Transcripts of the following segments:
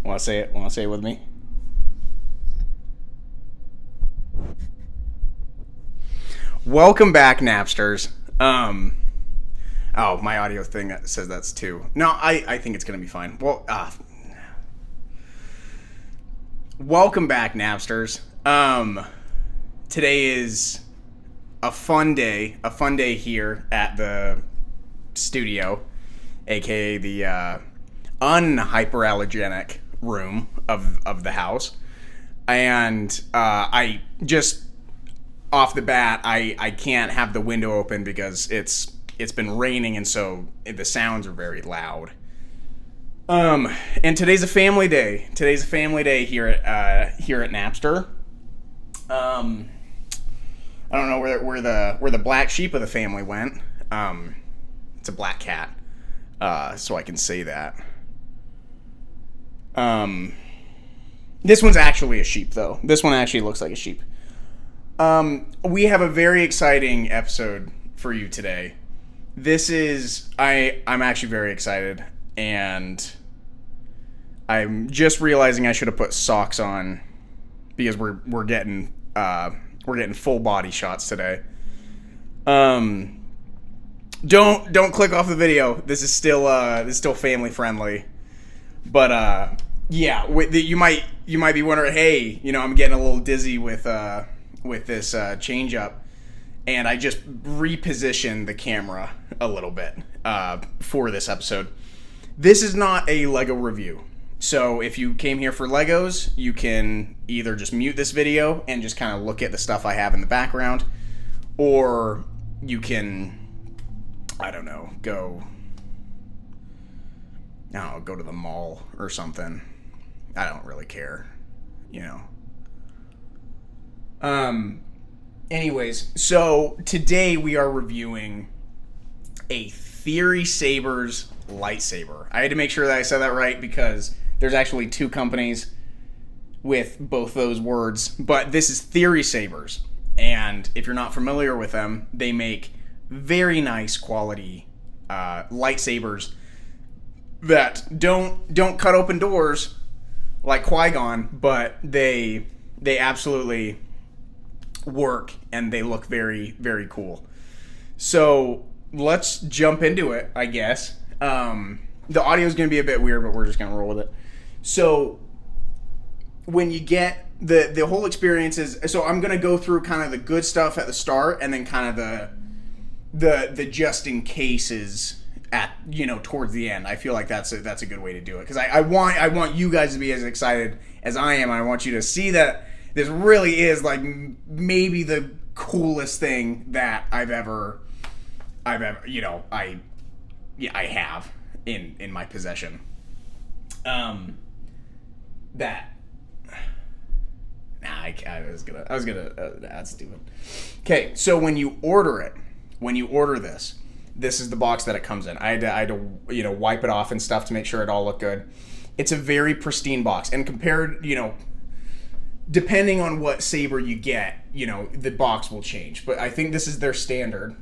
Want to say it? Want to say it with me? Welcome back, Napsters. Oh, my audio thing says that's two. No, I think it's gonna be fine. Well, welcome back, Napsters. Today is a fun day. A fun day here at the studio, aka the unhyperallergenic room of the house. And I just off the bat, I can't have the window open because it's been raining, and so the sounds are very loud. And today's a family day. Today's a family day here at Napster. I don't know where the black sheep of the family went. It's a black cat, so I can say that. This one's actually a sheep, though. This one actually looks like a sheep. We have a very exciting episode for you today. I'm actually very excited, and I'm just realizing I should have put socks on because we're getting full body shots today. Don't click off the video. This is still family friendly, but yeah, you might be wondering, hey, I'm getting a little dizzy with this change up. And I just repositioned the camera a little bit for this episode. This is not a Lego review. So if you came here for Legos, you can either just mute this video and just kind of look at the stuff I have in the background. Or you can, go to the mall or something. I don't really care, Anyways, so today we are reviewing a Theory Sabers lightsaber. I had to make sure that I said that right because there's actually two companies with both those words, but this is Theory Sabers. And if you're not familiar with them, they make very nice quality lightsabers that don't cut open doors like Qui-Gon, but they absolutely work, and they look very, very cool. So let's jump into it, I guess. The audio is going to be a bit weird, but we're just going to roll with it. So when you get the whole experience is, so I'm going to go through kind of the good stuff at the start, and then kind of the just in cases at towards the end. I feel like that's a good way to do it, because I want you guys to be as excited as I am. I want you to see that this really is like maybe the coolest thing that I have in my possession. That's stupid. Okay, so when you order this is the box that it comes in. I had to wipe it off and stuff to make sure it all looked good. It's a very pristine box, and compared, depending on what saber you get, the box will change. But I think this is their standard.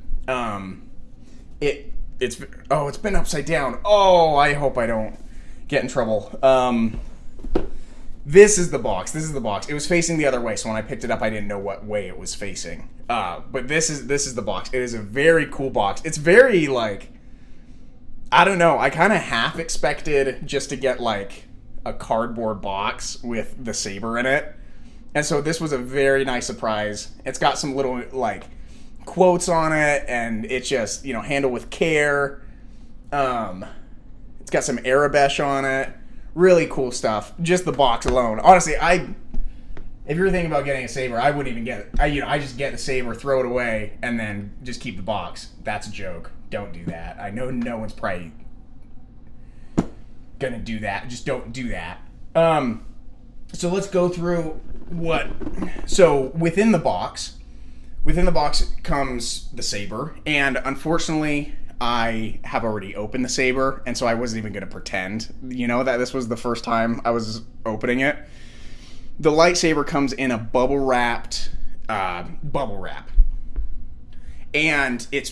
It's been upside down. Oh, I hope I don't get in trouble. This is the box. It was facing the other way, so when I picked it up, I didn't know what way it was facing. But this is the box. It is a very cool box. It's very, I don't know. I kind of half expected just to get a cardboard box with the saber in it. And so this was a very nice surprise. It's got some little, quotes on it, and it's just, handle with care. It's got some Arabesh on it. Really cool stuff. Just the box alone. Honestly, if you're thinking about getting a saber, I wouldn't even get it. I just get the saber, throw it away, and then just keep the box. That's a joke. Don't do that. I know no one's probably gonna do that. Just don't do that. So let's go through so within the box comes the saber, and unfortunately I have already opened the saber, and so I wasn't even going to pretend, that this was the first time I was opening it. The lightsaber comes in a bubble wrap, and it's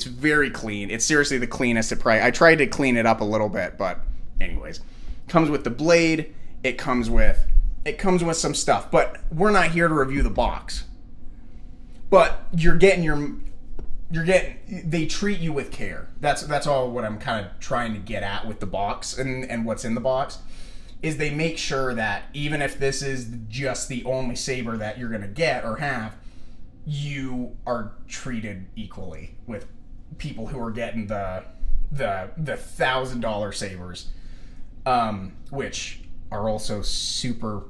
very clean. It's seriously the cleanest it probably. I tried to clean it up a little bit, but anyways, Comes with the blade. It comes with some stuff. But we're not here to review the box. But they treat you with care. That's all what I'm kind of trying to get at with the box and what's in the box. Is they make sure that even if this is just the only saber that you're going to get or have, you are treated equally with people who are getting the $1,000 sabers, which are also super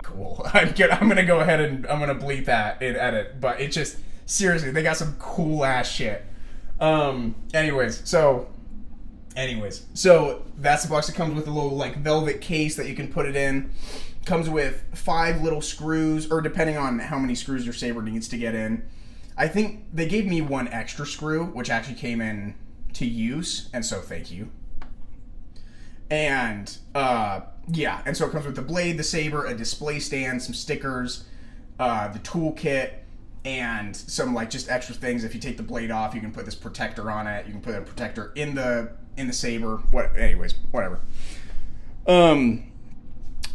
cool. I'm going to go ahead and I'm going to bleep that in edit, but it just, seriously, they got some cool ass shit. Anyways, so that's the box. That comes with a little like velvet case that you can put it in. Comes with 5 little screws, or depending on how many screws your saber needs to get in. I think they gave me 1 extra screw, which actually came in to use, and so thank you. And yeah, and so it comes with the blade, the saber, a display stand, some stickers, the toolkit, and some like just extra things. If you take the blade off, you can put this protector on it. You can put a protector in the saber. Anyways, whatever.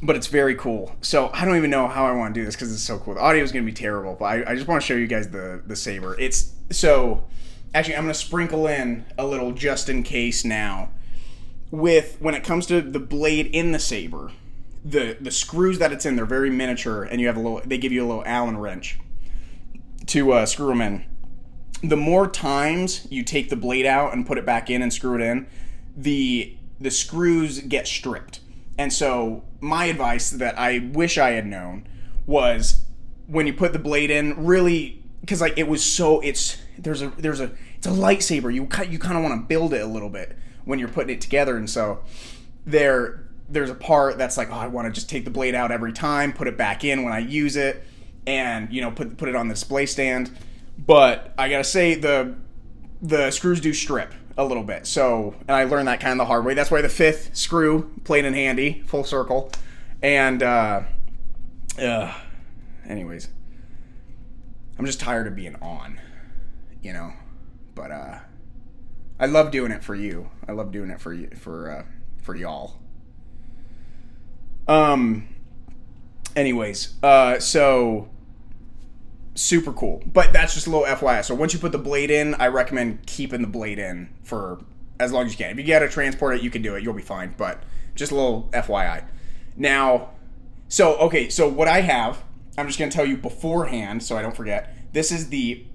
But it's very cool. So I don't even know how I want to do this because it's so cool. The audio is going to be terrible, but I just want to show you guys the saber. It's so actually I'm going to sprinkle in a little just in case now. When it comes to the blade in the saber, the screws that it's in, they're very miniature, and they give you a little Allen wrench to screw them in. The more times you take the blade out and put it back in and screw it in, the screws get stripped. And so my advice that I wish I had known was when you put the blade in, really, because like it was so it's a lightsaber. You kind of want to build it a little bit when you're putting it together, and so there's a part that's like, oh, I want to just take the blade out every time, put it back in when I use it, and put it on the display stand. But I gotta say the screws do strip a little bit. So, and I learned that kind of the hard way. That's why the 5th screw played in handy, full circle. And anyways, I'm just tired of being on, But I love doing it for you. I love doing it for you, for y'all. Anyways, so super cool. But that's just a little FYI. So once you put the blade in, I recommend keeping the blade in for as long as you can. If you gotta transport it, you can do it. You'll be fine. But just a little FYI. Now, so what I have, I'm just gonna tell you beforehand so I don't forget. This is the.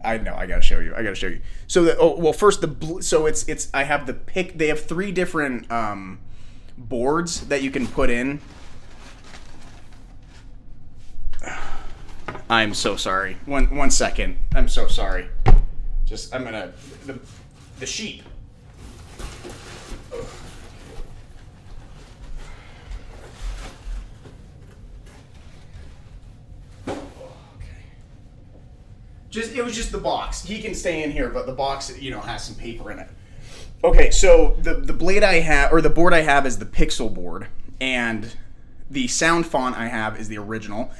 I know. I gotta show you. So first it's. I have the pick. They have 3 different boards that you can put in. I'm so sorry. One second. I'm so sorry. I'm gonna the sheep. It was just the box. He can stay in here, but the box, has some paper in it. Okay, so the blade I have, or the board I have, is the Pixel board, and the sound font I have is the original.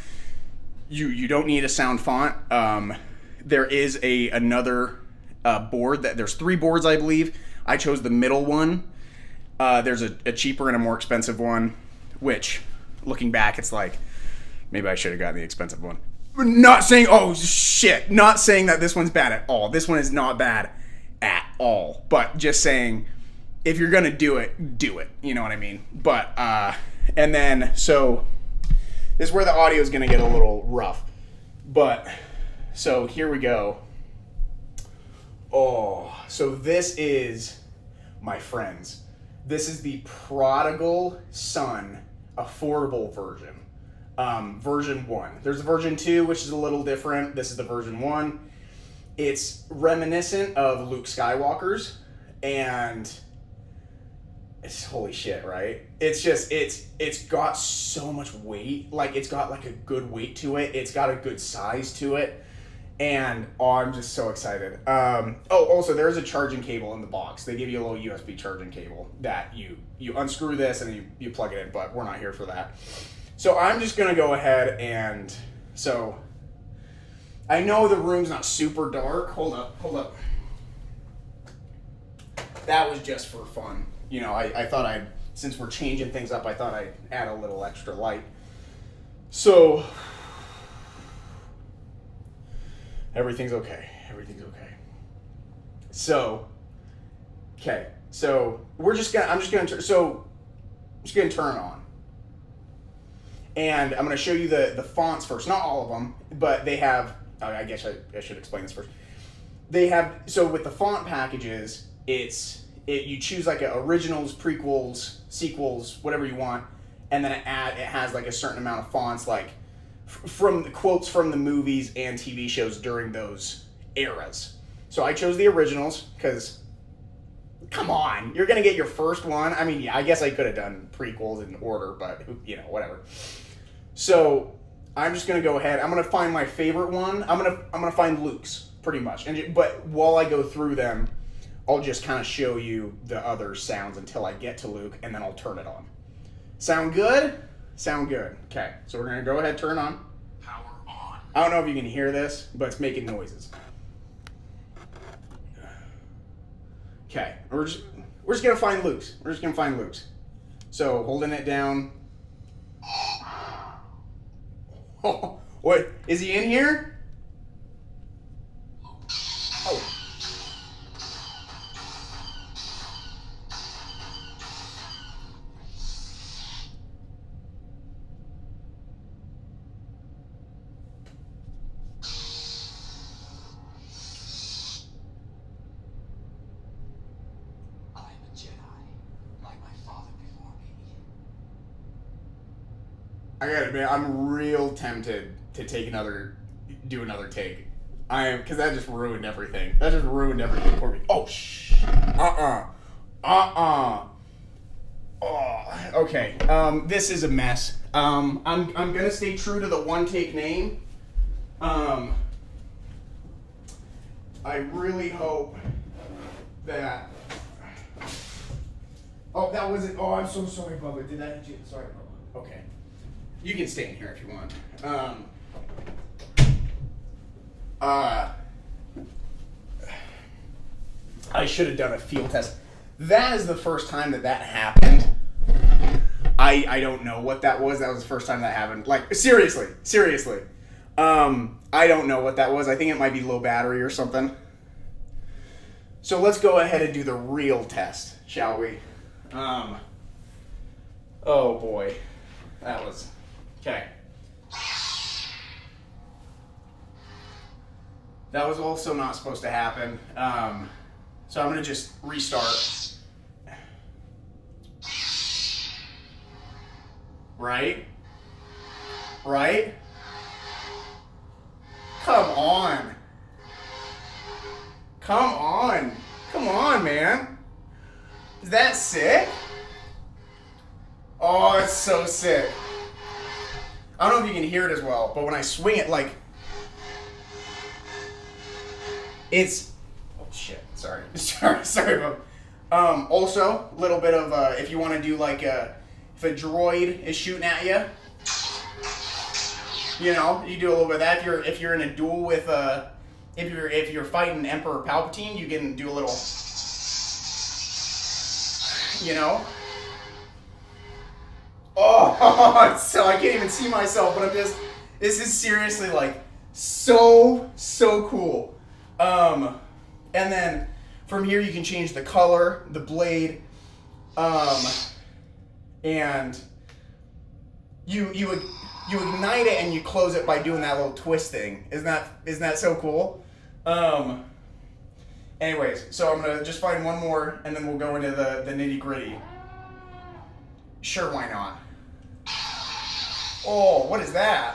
You don't need a sound font. There is another board there's 3 boards, I believe. I chose the middle one. There's a cheaper and a more expensive one, which, looking back, it's like maybe I should have gotten the expensive one. Not saying that this one's bad at all. This one is not bad at all. But just saying, if you're gonna do it, do it. You know what I mean? But and then so this is where the audio is gonna get a little rough. But so here we go. Oh, so this is, my friends, this is the Prodigal Son affordable version. Version 1. There's a version 2, which is a little different. This is the version 1. It's reminiscent of Luke Skywalker's, and it's holy shit, right? It's just, it's got so much weight. Like, it's got like a good weight to it. It's got a good size to it. And I'm just so excited. Also, there's a charging cable in the box. They give you a little USB charging cable that you unscrew this and you plug it in, but we're not here for that. So I'm just going to go ahead and, so I know the room's not super dark. Hold up. That was just for fun. you know, I thought since we're changing things up, I thought I'd add a little extra light. So, everything's okay. Everything's okay. So, okay. So, I'm just gonna turn on. And I'm gonna show you the fonts first. Not all of them, but they have, I guess I should explain this first. They have, so with the font packages, you choose like originals, prequels, sequels, whatever you want, and then it has like a certain amount of fonts, like from the quotes from the movies and TV shows during those eras. So I chose the originals because, come on, you're gonna get your first one. I mean, yeah, I guess I could have done prequels in order, but you know, whatever. So I'm just gonna go ahead. I'm gonna find my favorite one. I'm gonna find Luke's pretty much. But while I go through them, I'll just kind of show you the other sounds until I get to Luke, and then I'll turn it on. Sound good? Sound good. Okay, so we're gonna go ahead, turn on. Power on. I don't know if you can hear this, but it's making noises. Okay, we're just gonna find Luke's. We're just gonna find Luke's. So holding it down. Oh, what is he in here? Oh. I gotta admit, I'm real tempted to do another take. Because that just ruined everything. That just ruined everything for me. Oh, Oh, okay. This is a mess. I'm gonna stay true to the one take name. I really hope that. Oh, that wasn't. Oh, I'm so sorry, Bubba. Did that hit you? Sorry, Bubba. Okay. You can stay in here if you want. I should have done a field test. That is the first time that happened. I don't know what that was. That was the first time that happened. Like, seriously. I don't know what that was. I think it might be low battery or something. So let's go ahead and do the real test, shall we? Oh boy. That was... Okay. That was also not supposed to happen. So I'm going to just restart. Right? Come on. Come on, man. Is that sick? Oh, it's so sick. I don't know if you can hear it as well, but when I swing it, like, it's... Oh, shit. Sorry, Bob. Also, a little bit of, if you want to do, like, if a droid is shooting at you, you know, you do a little bit of that. If you're in a duel with, if you're fighting Emperor Palpatine, you can do a little, you know. Oh, so I can't even see myself, but this is seriously, like, so cool. And then from here you can change the color, the blade, and you ignite it and you close it by doing that little twist thing. Isn't that so cool? Anyways, so I'm gonna just find one more and then we'll go into the nitty gritty. Sure, why not? Oh, what is that?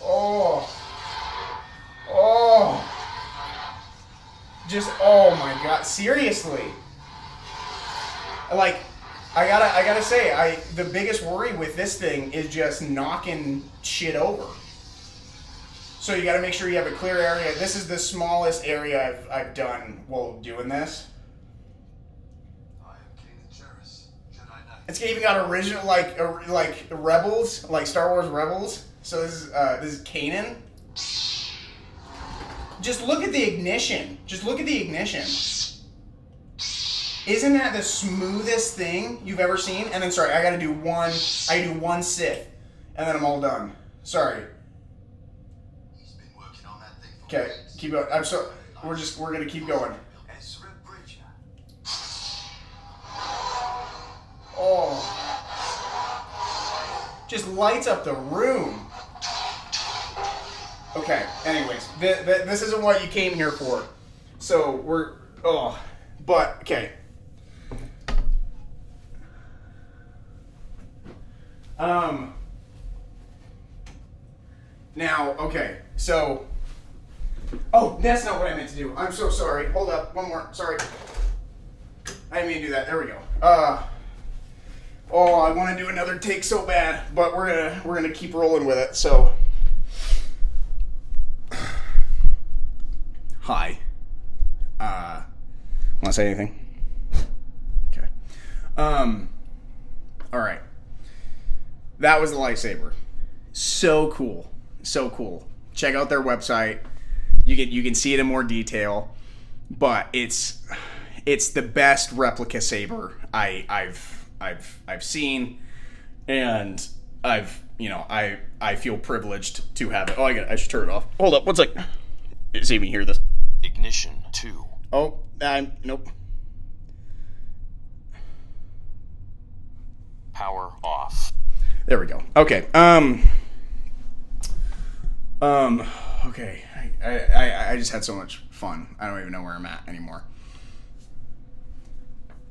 Oh. Just, oh my god, seriously. Like, I gotta say, the biggest worry with this thing is just knocking shit over. So you gotta make sure you have a clear area. This is the smallest area I've done while doing this. It's even got original, like Rebels, like Star Wars Rebels. So this is Kanan. Just look at the ignition. Isn't that the smoothest thing you've ever seen? And then, sorry, I gotta do one Sith, and then I'm all done. Sorry. He's been working on that thing for Okay, weeks. keep going. We're gonna keep going. Oh. Just lights up the room. Okay, anyways, this isn't what you came here for. So, but, okay. Now, okay, so, that's not what I meant to do. I'm so sorry. Hold up, one more, sorry. I didn't mean to do that, there we go. I want to do another take so bad, but we're gonna keep rolling with it, so. Hi. Want to say anything? Okay. Alright. That was the lightsaber. So cool. So cool. Check out their website. You can see it in more detail. But it's the best replica saber I've seen, and I feel privileged to have it. I should turn it off. Hold up, one sec. See me hear this. Ignition 2. Oh, nope. Power off. There we go. Okay. Okay. I just had so much fun. I don't even know where I'm at anymore.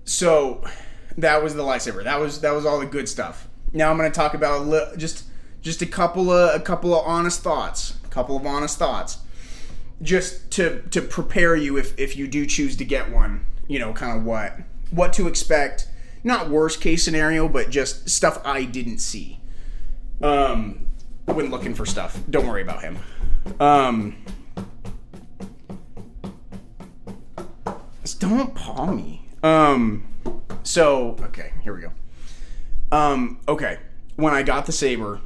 So, that was the lightsaber. That was all the good stuff. Now I'm going to talk about just a couple of honest thoughts. Just to prepare you if you do choose to get one, kind of what to expect. Not worst case scenario, but just stuff I didn't see when looking for stuff. Don't worry about him. Just don't paw me. So, okay, here we go. Okay, when I got the saber,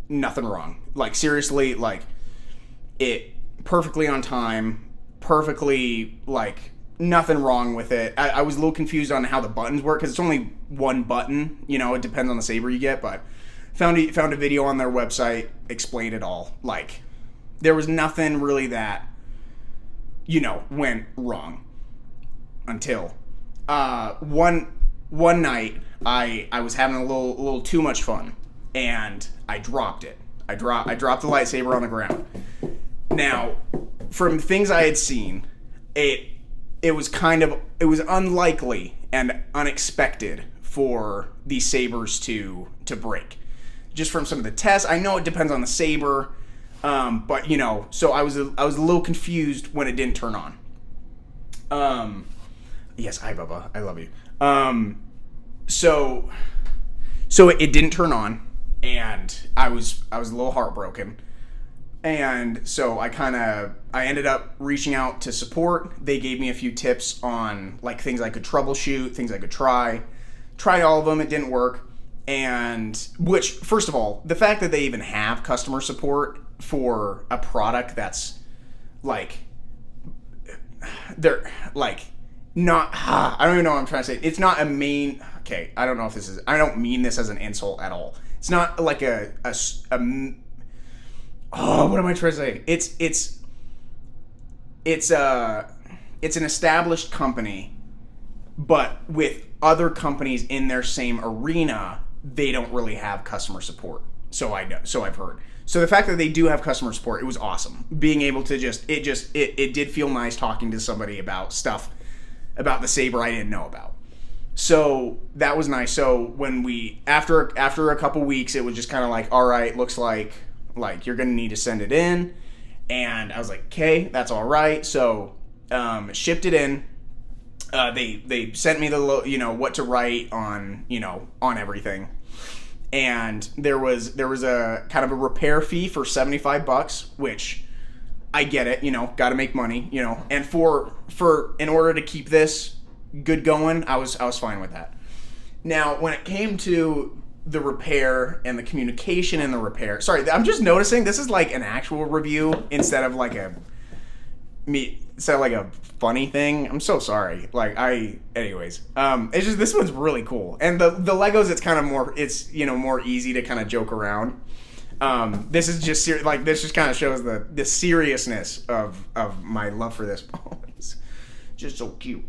nothing wrong. Like, seriously, like, it perfectly on time, perfectly, like, nothing wrong with it. I was a little confused on how the buttons work, because it's only one button, it depends on the saber you get, but found a video on their website, explained it all. Like, there was nothing really that, went wrong. Until one night I was having a little too much fun, and I dropped it. I dropped the lightsaber on the ground. Now, from things I had seen, it was unlikely and unexpected for these sabers to break. Just from some of the tests, I know it depends on the saber, but so I was a little confused when it didn't turn on. Yes, hi Bubba, I love you. So it didn't turn on, and I was a little heartbroken. And so I ended up reaching out to support. They gave me a few tips on like things I could troubleshoot, things I could try. Tried all of them, it didn't work. And which, first of all, the fact that they even have customer support for a product that's like, they're like, not, I don't even know what I'm trying to say. It's not a main, okay, I don't know if this is, I don't mean this as an insult at all. It's not like what am I trying to say? It's an established company, but with other companies in their same arena, they don't really have customer support. So I've heard. So the fact that they do have customer support, it was awesome. Being able to it did feel nice talking to somebody about stuff about the saber I didn't know about. So that was nice. So when after a couple weeks, it was just kind of like, all right, looks like you're going to need to send it in. And I was like, okay, that's all right. So shipped it in. They sent me the what to write on on everything. And there was a kind of a repair fee for $75, which I get it, got to make money, and for in order to keep this good going, I was fine with that. Now, when it came to the repair and the communication in the repair, sorry, I'm just noticing this is like an actual review instead of like me sound like a funny thing. I'm so sorry. Anyways, it's just this one's really cool, and the Legos, it's kind of more, it's more easy to kind of joke around. This is just this just kind of shows the seriousness of my love for this. Oh, it's just so cute.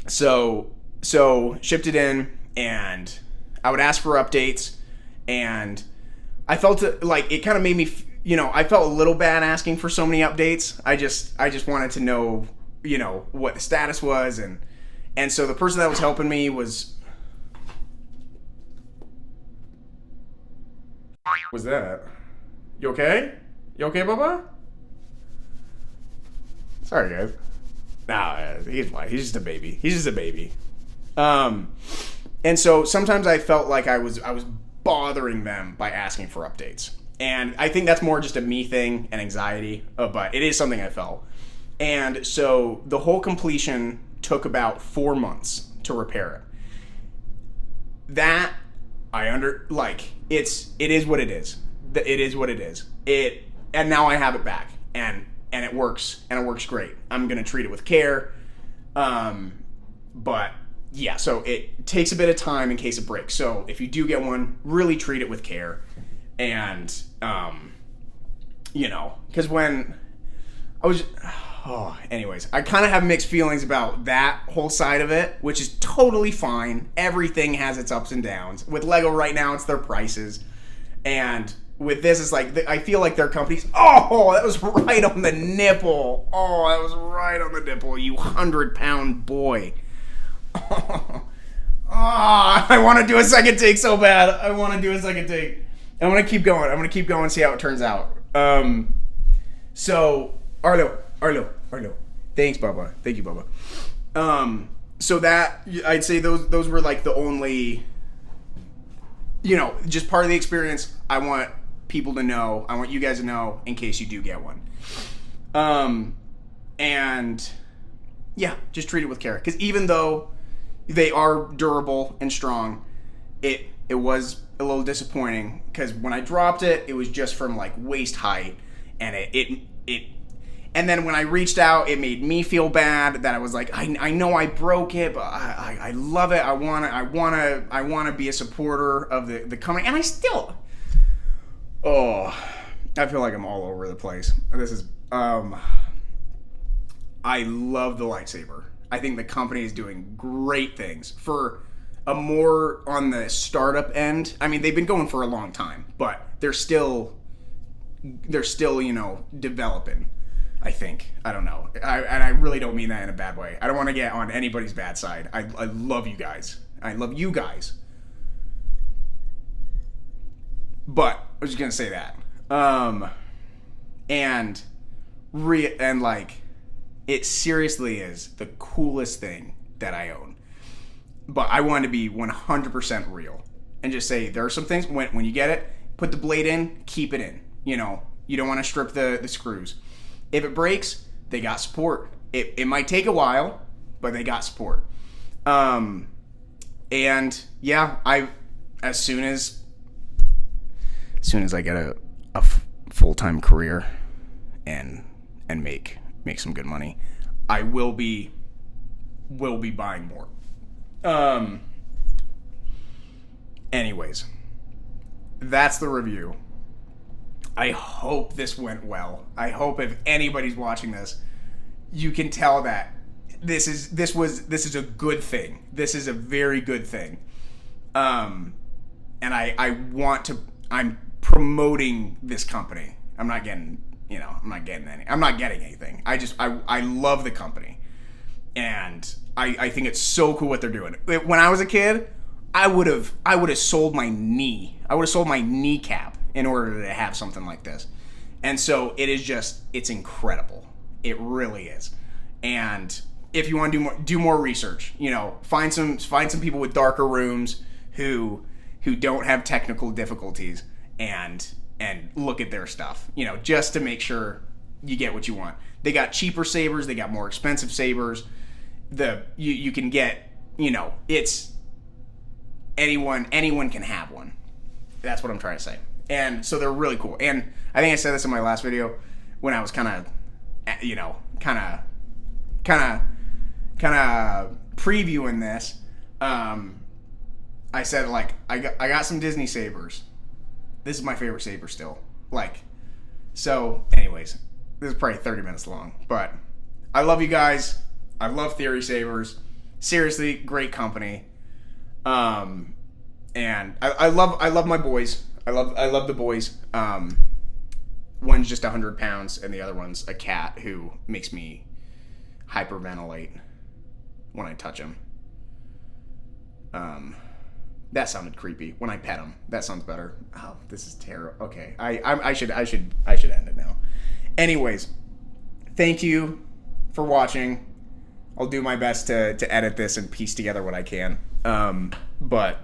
So shipped it in, and I would ask for updates, and I felt it kind of made me, I felt a little bad asking for so many updates. I just wanted to know, what the status was, and so the person that was helping me was that? You okay? You okay, Bubba? Sorry, guys. Nah, he's fine. He's just a baby. And so sometimes I felt like I was bothering them by asking for updates. And I think that's more just a me thing and anxiety, but it is something I felt. And so the whole completion took about 4 months to repair it. That it is what it is. It is what it is. And now I have it back, and it works, and it works great. I'm gonna treat it with care, but yeah. So it takes a bit of time in case it breaks. So if you do get one, really treat it with care, and because when I was, anyways, I kind of have mixed feelings about that whole side of it, which is totally fine. Everything has its ups and downs. With Lego right now, it's their prices. And with this, it's I feel like their companies, that was right on the nipple. Oh, that was right on the nipple, you 100-pound boy. I want to do a second take so bad. I'm going to keep going, see how it turns out. So, Arlo. Thanks, Bubba. Thank you, Bubba. So that, I'd say those were the only, just part of the experience I want people to know. I want you guys to know in case you do get one. And yeah, just treat it with care. Because even though they are durable and strong, it was a little disappointing because when I dropped it, it was just from waist height, and and then when I reached out, it made me feel bad that I was I know I broke it, but I love it. I wanna be a supporter of the company, and I still, I feel like I'm all over the place. This is, I love the lightsaber. I think the company is doing great things for a more on the startup end. I mean, they've been going for a long time, but they're still developing. I think. I don't know. And I really don't mean that in a bad way. I don't want to get on anybody's bad side. I love you guys. I love you guys. But I was just gonna say that. It seriously is the coolest thing that I own. But I want to be 100% real and just say there are some things when you get it, put the blade in, keep it in. You don't want to strip the screws. If it breaks, they got support. It might take a while, but they got support. And yeah, as soon as I get a full-time career and make some good money, I will be buying more. Anyways, that's the review. I hope this went well. I hope if anybody's watching this, you can tell that this is a good thing. This is a very good thing. And I'm promoting this company. I'm not getting anything. I love the company. And I think it's so cool what they're doing. When I was a kid, I would have sold my knee. I would have sold my kneecap in order to have something like this. And so it's incredible. It really is. And if you want to do more research, find some people with darker rooms who don't have technical difficulties and look at their stuff, just to make sure you get what you want. They got cheaper sabers, they got more expensive sabers. You can get, it's anyone can have one. That's what I'm trying to say. And so they're really cool. And I think I said this in my last video. when I was kind of previewing this, I said, like, I got some Disney Sabers. This is my favorite saber still. Like, so, anyways, this is probably 30 minutes long, but I love you guys. I love Theory Sabers. Seriously, great company. And I love my boys. I love the boys. One's just 100 pounds, and the other one's a cat who makes me hyperventilate when I touch him. That sounded creepy. When I pet him, that sounds better. Oh, this is terrible. Okay, I should end it now. Anyways, thank you for watching. I'll do my best to edit this and piece together what I can. But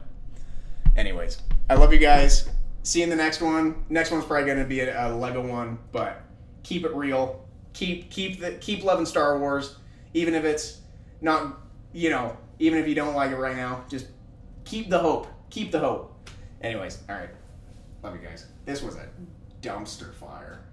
anyways, I love you guys. See you in the next one. Next one's probably going to be a Lego one, but keep it real. Keep loving Star Wars, even if it's not, even if you don't like it right now. Just keep the hope. Keep the hope. Anyways, all right. Love you guys. This was a dumpster fire.